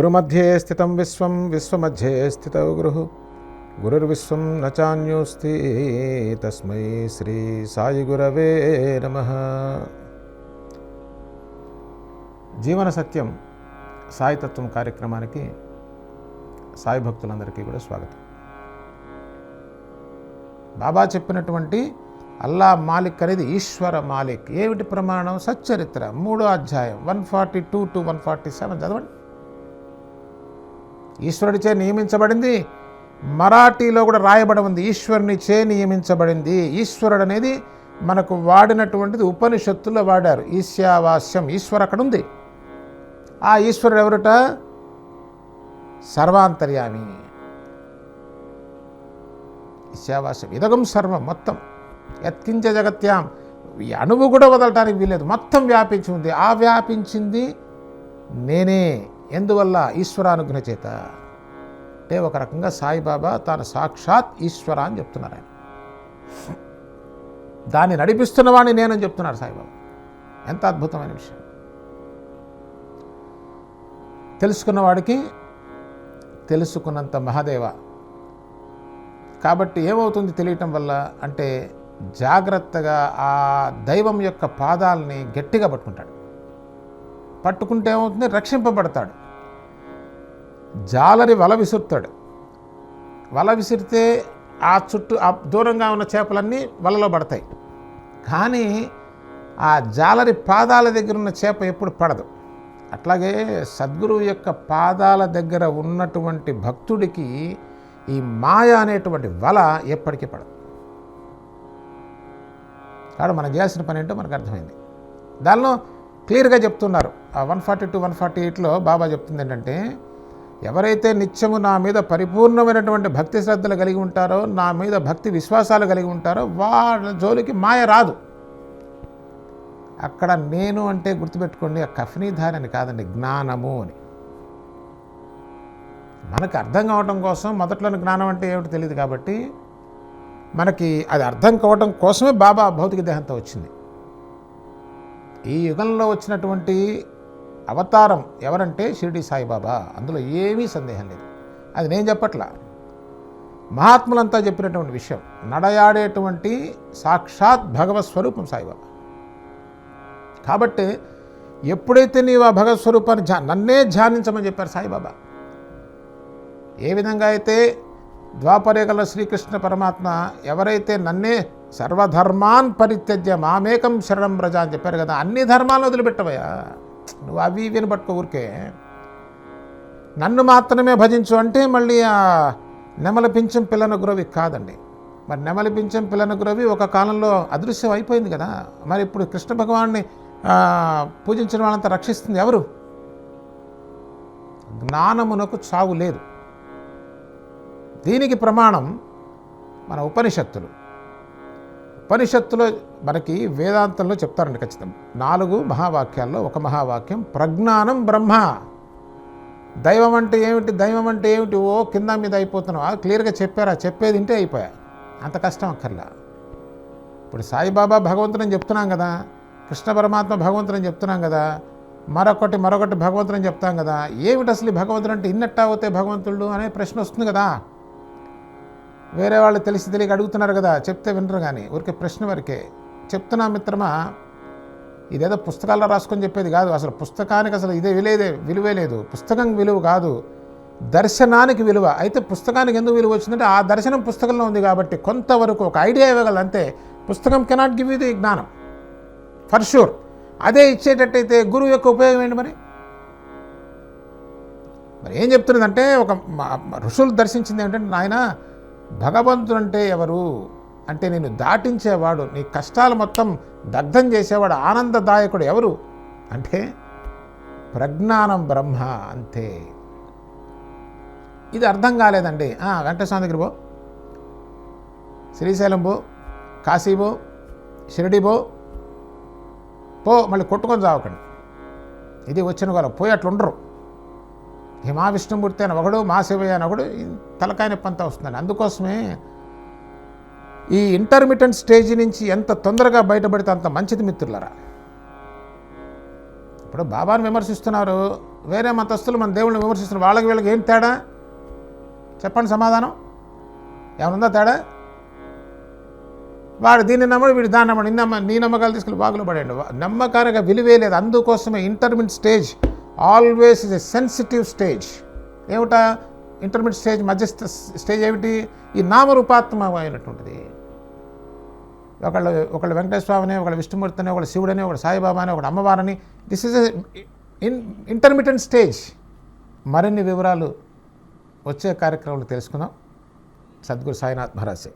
గురుమధ్యే స్థితం విశ్వం విశ్వమధ్యే స్థితౌ గురుర్విశ్వం న చాన్యోస్తి తస్మై శ్రీ సాయి గురవే నమః. జీవన సత్యం సాయితత్వం కార్యక్రమానికి సాయి భక్తులందరికీ కూడా స్వాగతం. బాబా చెప్పినటువంటి అల్లా మాలిక్ అనేది ఈశ్వర మాలిక్. ఏమిటి ప్రమాణం? సచ్చరిత్ర 3వ అధ్యాయం 142 to 147 చదవండి. ఈశ్వరుడిచే నియమించబడింది. మరాఠీలో కూడా రాయబడి ఉంది, ఈశ్వరునిచే నియమించబడింది. ఈశ్వరుడు అనేది మనకు వాడినటువంటిది ఉపనిషత్తుల్లో వాడారు. ఈశావాస్యం, ఈశ్వరు అక్కడ ఉంది. ఆ ఈశ్వరుడు ఎవరుట? సర్వాంతర్యామి. ఈశావాస్యం ఇదగం సర్వం, మొత్తం యత్కించ జగత్యాం, ఈ అణువు కూడా వదలటానికి వీలేదు, మొత్తం వ్యాపించి ఉంది. ఆ వ్యాపించింది నేనే. ఎందువల్ల? ఈశ్వరానుగ్రహ చేత. అంటే ఒక రకంగా సాయిబాబా తాను సాక్షాత్ ఈశ్వర అని చెప్తున్నారు. ఆయన దాన్ని నడిపిస్తున్నవాడిని నేనని చెప్తున్నారు సాయిబాబా. ఎంత అద్భుతమైన విషయం. తెలుసుకున్నవాడికి తెలుసుకున్నంత మహాదేవ. కాబట్టి ఏమవుతుంది తెలియటం వల్ల అంటే జాగ్రత్తగా ఆ దైవం యొక్క పాదాలని గట్టిగా పట్టుకుంటాడు. పట్టుకుంటే ఏమవుతుంది? రక్షింపబడతాడు. జాలరి వల విసురుతాడు. వల విసిరితే ఆ చుట్టూ ఆ దూరంగా ఉన్న చేపలన్నీ వలలో పడతాయి. కానీ ఆ జాలరి పాదాల దగ్గర ఉన్న చేప ఎప్పుడు పడదు. అట్లాగే సద్గురువు యొక్క పాదాల దగ్గర ఉన్నటువంటి భక్తుడికి ఈ మాయ అనేటువంటి వల ఎప్పటికీ పడదు. కాబట్టి మనం చేయాల్సిన పని ఏంటో మనకు అర్థమైంది. దానిలో క్లియర్గా చెప్తున్నారు. ఆ 142, 148లో బాబా చెప్తుంది ఏంటంటే, ఎవరైతే నిత్యము నా మీద పరిపూర్ణమైనటువంటి భక్తి శ్రద్ధలు కలిగి ఉంటారో, నా మీద భక్తి విశ్వాసాలు కలిగి ఉంటారో, వాళ్ళ జోలికి మాయ రాదు. అక్కడ నేను అంటే గుర్తుపెట్టుకోండి, ఆ కఫనీధారి అని కాదండి, జ్ఞానము అని. మనకు అర్థం కావటం కోసం మొదట్లోని జ్ఞానం అంటే ఏమిటో తెలియదు కాబట్టి మనకి అది అర్థం కావటం కోసమే బాబా భౌతిక దేహంతో వచ్చింది. ఈ యుగంలో వచ్చినటువంటి అవతారం ఎవరంటే షిరిడి సాయిబాబా. అందులో ఏమీ సందేహం లేదు. అది నేను చెప్పట్లా, మహాత్ములంతా చెప్పినటువంటి విషయం. నడయాడేటువంటి సాక్షాత్ భగవత్ స్వరూపం సాయిబాబా. కాబట్టి ఎప్పుడైతే నీవు ఆ భగవత్ స్వరూపాన్ని నన్నే ధ్యానించమని చెప్పారు సాయిబాబా. ఏ విధంగా అయితే ద్వాపరయుగంలో శ్రీకృష్ణ పరమాత్మ ఎవరైతే నన్నే సర్వధర్మాన్ పరిత్యజ్య మామేకం శరణం వ్రజ అని చెప్పారు కదా, అన్ని ధర్మాలను వదిలిపెట్టవయ్యా, నువ్వు అవి ఇవిని పట్టుకో, ఊరికే నన్ను మాత్రమే భజించు అంటే మళ్ళీ ఆ నెమలి పింఛం పిల్లన గురవి కాదండి. మరి నెమలి పింఛం పిల్లన గురవి ఒక కాలంలో అదృశ్యం అయిపోయింది కదా. మరి ఇప్పుడు కృష్ణ భగవాన్ని పూజించిన వాళ్ళంతా రక్షిస్తుంది ఎవరు? జ్ఞానమునకు చావు లేదు. దీనికి ప్రమాణం మన ఉపనిషత్తులు. ఉపనిషత్తులో మనకి వేదాంతంలో చెప్తారండి ఖచ్చితంగా. 4 మహావాక్యాల్లో ఒక మహావాక్యం ప్రజ్ఞానం బ్రహ్మ. దైవం అంటే ఏమిటి, దైవం అంటే ఏమిటి, ఓ కింద మీద అయిపోతున్నావు. క్లియర్గా చెప్పారా? చెప్పేది ఇంటే అయిపోయా, అంత కష్టం అక్కర్లా. ఇప్పుడు సాయిబాబా భగవంతుడని చెప్తున్నాం కదా, కృష్ణ పరమాత్మ భగవంతుడని చెప్తున్నాం కదా, మరొకటి భగవంతుడని చెప్తాం కదా. ఏమిటి అసలు భగవంతుడు అంటే? ఇన్నట్టా అవుతే భగవంతుడు అనే ప్రశ్న వస్తుంది కదా. వేరే వాళ్ళు తెలియక అడుగుతున్నారు కదా, చెప్తే వినరు. కానీ ఊరికే ప్రశ్న వరకే చెప్తున్నా మిత్రమా. ఇదేదో పుస్తకాల్లో రాసుకొని చెప్పేది కాదు. అసలు పుస్తకానికి అసలు విలువే లేదు. పుస్తకం విలువ కాదు, దర్శనానికి విలువ. అయితే పుస్తకానికి ఎందుకు విలువ వచ్చిందంటే ఆ దర్శనం పుస్తకంలో ఉంది కాబట్టి కొంతవరకు ఒక ఐడియా ఇవ్వగలదు అంతే. పుస్తకం కెనాట్ గివ్ యూ ది జ్ఞానం ఫర్ షూర్. అదే ఇచ్చేటట్టయితే గురువు యొక్క ఉపయోగం ఏంటి? మరి ఏం చెప్తున్నదంటే, ఒక ఋషులు దర్శించింది ఏమిటంటే, నాయన భగవంతుడు అంటే ఎవరు అంటే నేను దాటించేవాడు, నీ కష్టాలు మొత్తం దగ్ధం చేసేవాడు, ఆనందదాయకుడు ఎవరు అంటే ప్రజ్ఞానం బ్రహ్మ, అంతే. ఇది అర్థం కాలేదండి. వెంకటేశ్వర దగ్గర శ్రీశైలం కాశీ షిరిడి పో, మళ్ళీ కొట్టుకొని చావకండి. ఇది వచ్చిన వాళ్ళ పోయి అట్లుండరు. హిమా విష్ణుమూర్తి అని ఒకడు, మా శివయ్య అని ఒకడు, తలకాయ నొప్పి అంతా వస్తుందండి. అందుకోసమే ఈ ఇంటర్మీడియట్ స్టేజ్ నుంచి ఎంత తొందరగా బయటపడితే అంత మంచిది మిత్రులరా. ఇప్పుడు బాబాను విమర్శిస్తున్నారు, వేరే మతస్థులు మన దేవుళ్ళని విమర్శిస్తున్నారు, వాళ్ళకి వీళ్ళకి ఏం తేడా చెప్పండి సమాధానం? ఏమనుందా తేడా? వాడు దీన్ని నమ్మడు, వీడు దాన్ని నమ్మడు. నీ నమ్మకాలు తీసుకెళ్ళి బాగులో పడండి. నమ్మకానికి విలువే లేదు. అందుకోసమే intermediate stage always is a sensitive stage. ఏమిటా ఇంటర్మీడియట్ స్టేజ్, మధ్య స్టేజ్ ఏమిటి? ఈ నామరూపాత్మకమైనటువంటిది. ఒకళ్ళు వెంకటేశ్వర స్వామిని, ఒకళ్ళు విష్ణుమూర్తిని, ఒకళ్ళు శివుడని, ఒకళ్ళు సాయిబాబా అని, ఒకళ్ళు అమ్మవారని. This is intermediate stage. మరిన్ని వివరాలు వచ్చే కార్యక్రమంలో తెలుసుకుందాం. సద్గురు సాయినాథ్ మహారాజ్.